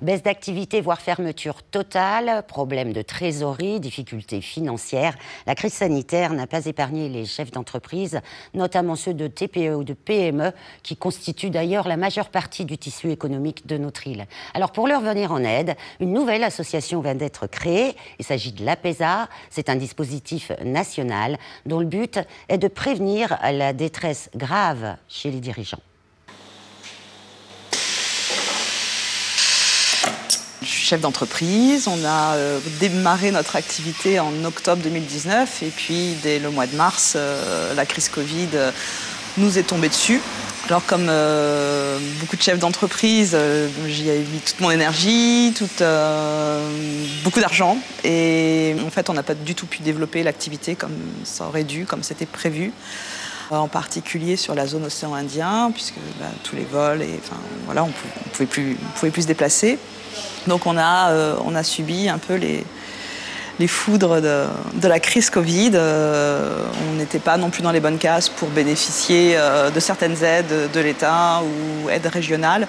Baisse d'activité, voire fermeture totale, problèmes de trésorerie, difficultés financières. La crise sanitaire n'a pas épargné les chefs d'entreprise, notamment ceux de TPE ou de PME, qui constituent d'ailleurs la majeure partie du tissu économique de notre île. Alors pour leur venir en aide, une nouvelle association vient d'être créée. Il s'agit de l'APESA. C'est un dispositif national dont le but est de prévenir la détresse grave chez les dirigeants. Je suis chef d'entreprise, on a démarré notre activité en octobre 2019 et puis dès le mois de mars, la crise Covid nous est tombée dessus. Alors comme beaucoup de chefs d'entreprise, j'y ai mis toute mon énergie, beaucoup d'argent et en fait on n'a pas du tout pu développer l'activité comme ça aurait dû, comme c'était prévu. En particulier sur la zone océan Indien, puisque tous les vols, on ne pouvait plus se déplacer. Donc on a subi un peu les foudres de la crise Covid. On n'était pas non plus dans les bonnes cases pour bénéficier de certaines aides de l'État ou aides régionales.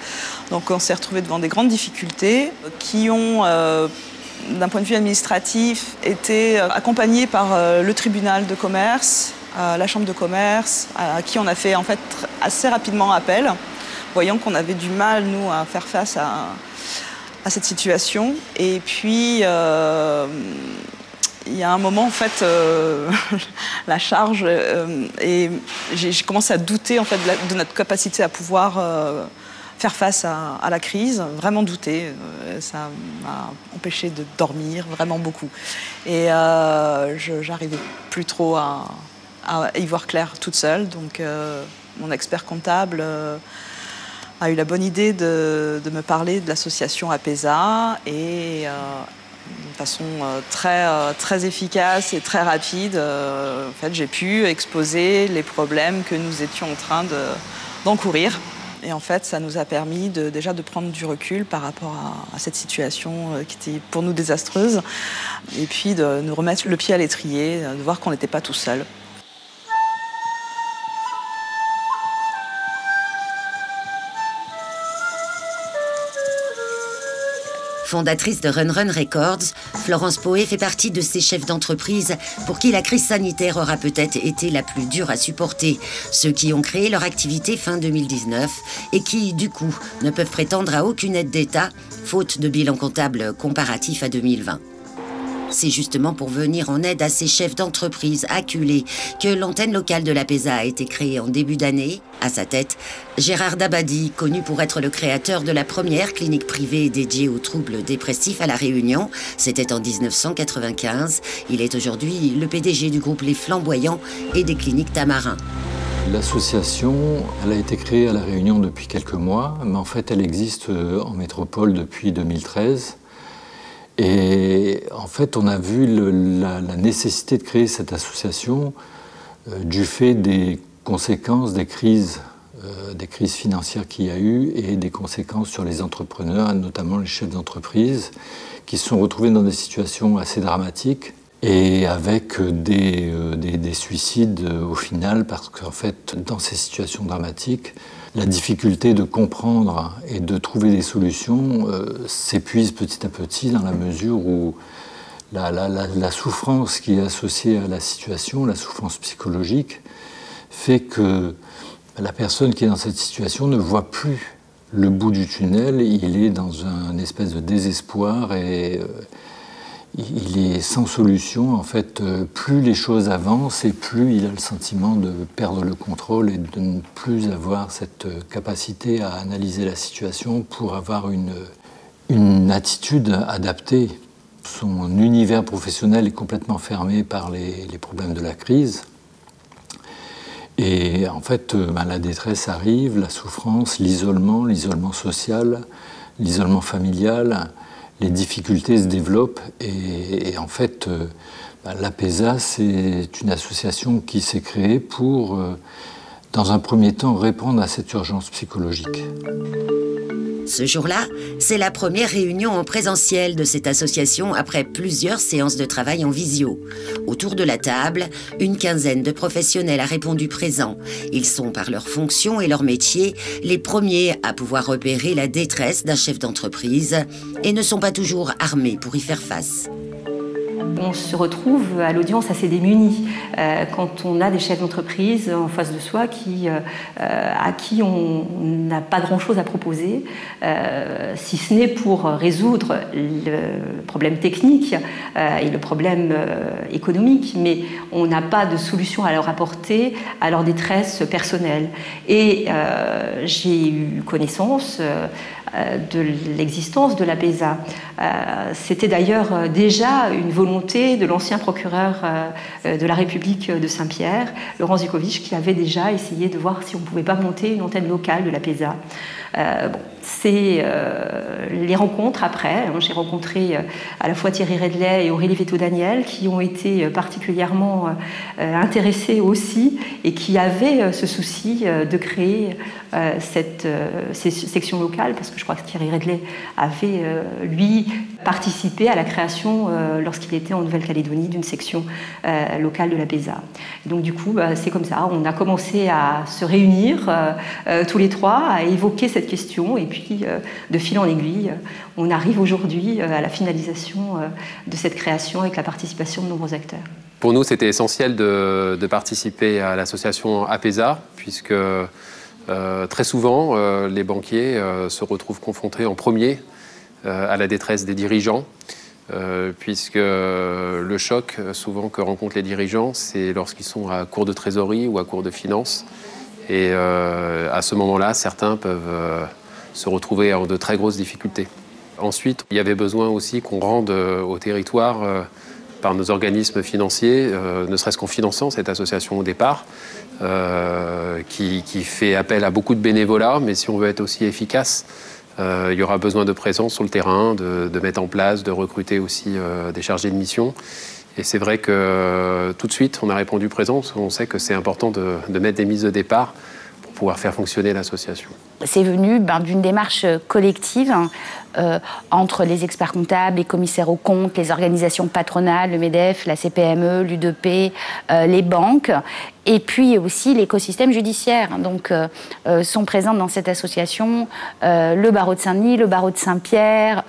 Donc on s'est retrouvé devant des grandes difficultés qui ont, d'un point de vue administratif, été accompagnées par le tribunal de commerce, la chambre de commerce, à qui on a fait en fait assez rapidement appel, voyant qu'on avait du mal, nous, à faire face à cette situation. Et puis, il y a un moment, en fait, la charge, et j'ai commencé à douter en fait, de notre capacité à pouvoir faire face à la crise, vraiment douter. Ça m'a empêché de dormir vraiment beaucoup. Et j'arrivais plus trop à y voir clair toute seule. Donc mon expert comptable a eu la bonne idée de me parler de l'association APESA et d'une façon très efficace et très rapide, en fait, j'ai pu exposer les problèmes que nous étions en train d'encourir. Et en fait, ça nous a permis déjà de prendre du recul par rapport à cette situation qui était pour nous désastreuse et puis de nous remettre le pied à l'étrier, de voir qu'on n'était pas tout seul. Fondatrice de Run Run Records, Florence Poé fait partie de ces chefs d'entreprise pour qui la crise sanitaire aura peut-être été la plus dure à supporter. Ceux qui ont créé leur activité fin 2019 et qui, du coup, ne peuvent prétendre à aucune aide d'État, faute de bilan comptable comparatif à 2020. C'est justement pour venir en aide à ces chefs d'entreprise acculés que l'antenne locale de l'APESA a été créée en début d'année. À sa tête, Gérard Dabadi, connu pour être le créateur de la première clinique privée dédiée aux troubles dépressifs à La Réunion. C'était en 1995. Il est aujourd'hui le PDG du groupe Les Flamboyants et des cliniques Tamarin. L'association, elle a été créée à La Réunion depuis quelques mois, mais en fait elle existe en métropole depuis 2013. Et en fait, on a vu la nécessité de créer cette association du fait des conséquences des crises financières qu'il y a eu et des conséquences sur les entrepreneurs, notamment les chefs d'entreprise, qui se sont retrouvés dans des situations assez dramatiques et avec des suicides au final, parce qu'en fait, dans ces situations dramatiques, la difficulté de comprendre et de trouver des solutions s'épuise petit à petit dans la mesure où la souffrance qui est associée à la situation, la souffrance psychologique, fait que la personne qui est dans cette situation ne voit plus le bout du tunnel, il est dans une espèce de désespoir et il est sans solution. En fait, plus les choses avancent et plus il a le sentiment de perdre le contrôle et de ne plus avoir cette capacité à analyser la situation pour avoir une attitude adaptée. Son univers professionnel est complètement fermé par les problèmes de la crise. Et en fait, la détresse arrive, la souffrance, l'isolement social, l'isolement familial. Les difficultés se développent et en fait, l'APESA, c'est une association qui s'est créée pour, dans un premier temps, répondre à cette urgence psychologique. Ce jour-là, c'est la première réunion en présentiel de cette association après plusieurs séances de travail en visio. Autour de la table, une quinzaine de professionnels a répondu présent. Ils sont, par leur fonction et leur métier, les premiers à pouvoir repérer la détresse d'un chef d'entreprise et ne sont pas toujours armés pour y faire face. On se retrouve à l'audience assez démunis quand on a des chefs d'entreprise en face de soi à qui on n'a pas grand-chose à proposer, si ce n'est pour résoudre le problème technique et le problème économique, mais on n'a pas de solution à leur apporter à leur détresse personnelle. Et j'ai eu connaissance de l'existence de l'APESA. C'était d'ailleurs déjà une volonté de l'ancien procureur de la République de Saint-Pierre, Laurent Zukovitch, qui avait déjà essayé de voir si on ne pouvait pas monter une antenne locale de l'APESA. C'est les rencontres après. J'ai rencontré à la fois Thierry Redley et Aurélie Veto-Daniel qui ont été particulièrement intéressés aussi et qui avaient ce souci de créer ces sections locales, parce que je crois que Thierry Redley avait, lui, participé à la création, lorsqu'il était en Nouvelle-Calédonie, d'une section locale de l'APESA. Donc du coup, c'est comme ça, on a commencé à se réunir tous les trois, à évoquer cette question, et puis de fil en aiguille, on arrive aujourd'hui à la finalisation de cette création avec la participation de nombreux acteurs. Pour nous, c'était essentiel de participer à l'association APESA, puisque très souvent, les banquiers se retrouvent confrontés en premier à la détresse des dirigeants, puisque le choc souvent que rencontrent les dirigeants, c'est lorsqu'ils sont à court de trésorerie ou à court de finances. Et à ce moment-là, certains peuvent se retrouver en de très grosses difficultés. Ensuite, il y avait besoin aussi qu'on rende au territoire, par nos organismes financiers, ne serait-ce qu'en finançant cette association au départ, qui fait appel à beaucoup de bénévolat, mais si on veut être aussi efficace, il y aura besoin de présence sur le terrain, de mettre en place, de recruter aussi des chargés de mission. Et c'est vrai que tout de suite, on a répondu présent, parce qu'on sait que c'est important de mettre des mises de départ pour pouvoir faire fonctionner l'association. C'est venu d'une démarche collective entre les experts comptables, les commissaires aux comptes, les organisations patronales, le MEDEF, la CPME, l'UDP, les banques, et puis aussi l'écosystème judiciaire. Donc, sont présents dans cette association le barreau de Saint-Denis, le barreau de Saint-Pierre,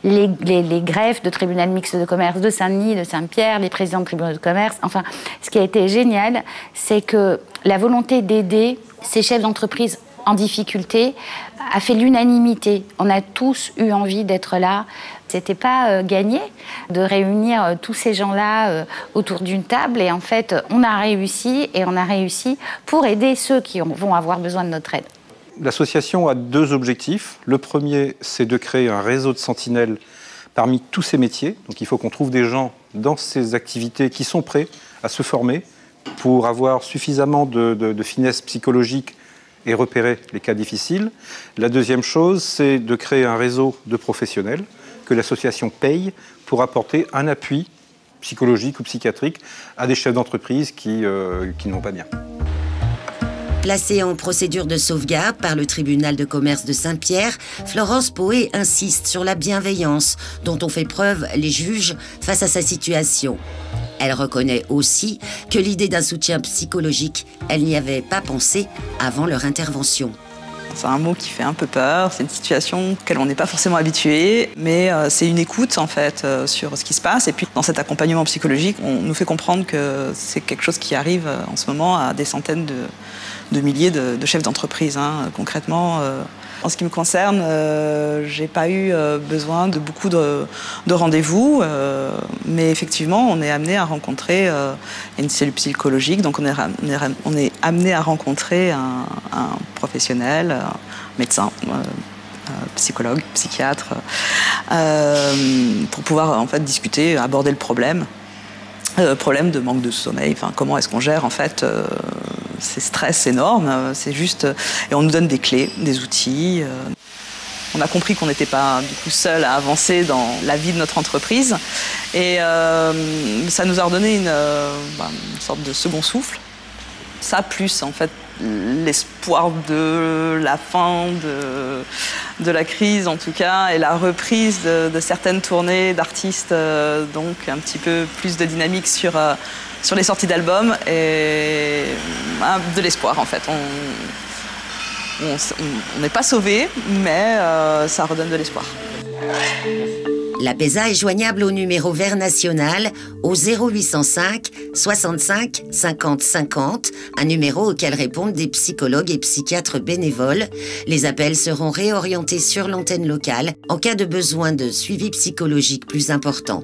les greffes de tribunal mixte de commerce de Saint-Denis, de Saint-Pierre, les présidents de tribunaux de commerce. Enfin, ce qui a été génial, c'est que la volonté d'aider ces chefs d'entreprise en difficulté a fait l'unanimité. On a tous eu envie d'être là. C'était pas gagné de réunir tous ces gens-là autour d'une table. Et en fait, on a réussi, et on a réussi pour aider ceux qui vont avoir besoin de notre aide. L'association a deux objectifs. Le premier, c'est de créer un réseau de sentinelles parmi tous ces métiers. Donc il faut qu'on trouve des gens dans ces activités qui sont prêts à se former pour avoir suffisamment de finesse psychologique et repérer les cas difficiles. La deuxième chose, c'est de créer un réseau de professionnels que l'association paye pour apporter un appui psychologique ou psychiatrique à des chefs d'entreprise qui n'ont pas bien. Placée en procédure de sauvegarde par le tribunal de commerce de Saint-Pierre, Florence Poé insiste sur la bienveillance dont ont fait preuve les juges face à sa situation. Elle reconnaît aussi que l'idée d'un soutien psychologique, elle n'y avait pas pensé avant leur intervention. C'est un mot qui fait un peu peur, c'est une situation à laquelle on n'est pas forcément habitué, mais c'est une écoute en fait sur ce qui se passe. Et puis dans cet accompagnement psychologique, on nous fait comprendre que c'est quelque chose qui arrive en ce moment à des centaines de milliers de chefs d'entreprise. Concrètement, en ce qui me concerne, j'ai pas eu besoin de beaucoup de rendez-vous, mais effectivement, on est amené à rencontrer une cellule psychologique, donc on est amené à rencontrer un professionnel, un médecin, psychologue, psychiatre, pour pouvoir en fait discuter, aborder le problème de manque de sommeil. Enfin, comment est-ce qu'on gère en fait ces stress énormes. C'est juste, et on nous donne des clés, des outils. On a compris qu'on n'était pas du coup seul à avancer dans la vie de notre entreprise, et ça nous a redonné une sorte de second souffle. Ça plus en fait l'espoir de la fin de la crise en tout cas, et la reprise de certaines tournées d'artistes, donc un petit peu plus de dynamique sur les sorties d'albums, et de l'espoir en fait. On n'est pas sauvés, mais ça redonne de l'espoir. L'APESA est joignable au numéro vert national au 0805 65 50 50, un numéro auquel répondent des psychologues et psychiatres bénévoles. Les appels seront réorientés sur l'antenne locale en cas de besoin de suivi psychologique plus important.